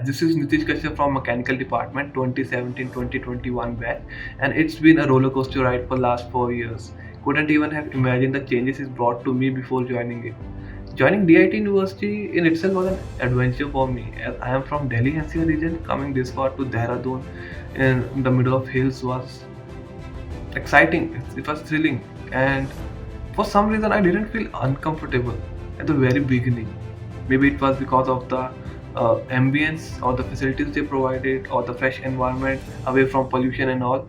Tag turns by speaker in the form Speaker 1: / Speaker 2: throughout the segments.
Speaker 1: This is Nitish Kashyap from Mechanical Department 2017-2021 batch, and it's been a roller coaster ride for last 4 years. Couldn't even have imagined the changes it's brought to me before joining it. Joining DIT University in itself was an adventure for me, as I am from Delhi NCR region. Coming this far to Dehradun in the middle of hills was exciting. It was thrilling, and for some reason I didn't feel uncomfortable at the very beginning. Maybe it was because of the ambience or the facilities they provided or the fresh environment away from pollution and all.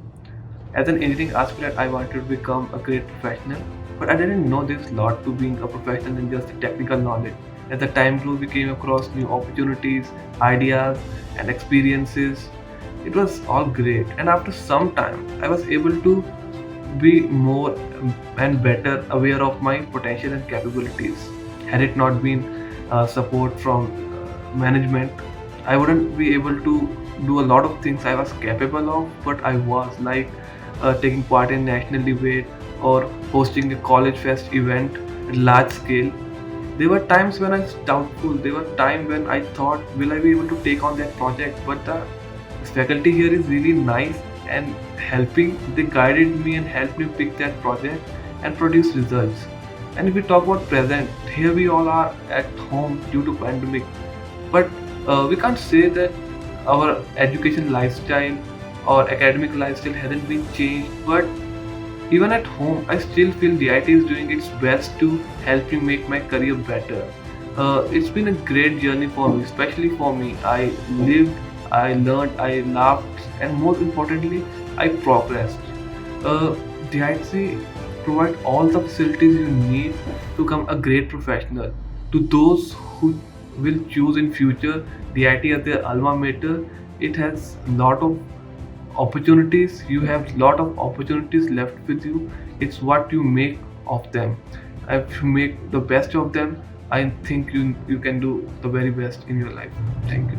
Speaker 1: As an engineering aspirant, I wanted to become a great professional, but I didn't know there's a lot to being a professional than just the technical knowledge. As the time grew, we came across new opportunities, ideas, and experiences. It was all great, and after some time, I was able to be more and better aware of my potential and capabilities. Had it not been support from management, I wouldn't be able to do a lot of things I was capable of, but I was like taking part in national debate or hosting a college fest event at large scale. There were times when I was doubtful. There were times when I thought, will I be able to take on that project? But the faculty here is really nice and helping. They guided me and helped me pick that project and produce results. And if we talk about present, here we all are at home due to pandemic, but we can't say that our education lifestyle or academic lifestyle hasn't been changed. But even at home, I still feel DIT is doing its best to help me make my career better. It's been a great journey for me, especially for me. I lived, I learned, I laughed, and most importantly, I progressed. DIT provide all the facilities you need to become a great professional. To those who will choose in future DIT as their alma mater, it has lot of opportunities. You have lot of opportunities left with you. It's what you make of them. If you make the best of them, I think you can do the very best in your life. Thank you.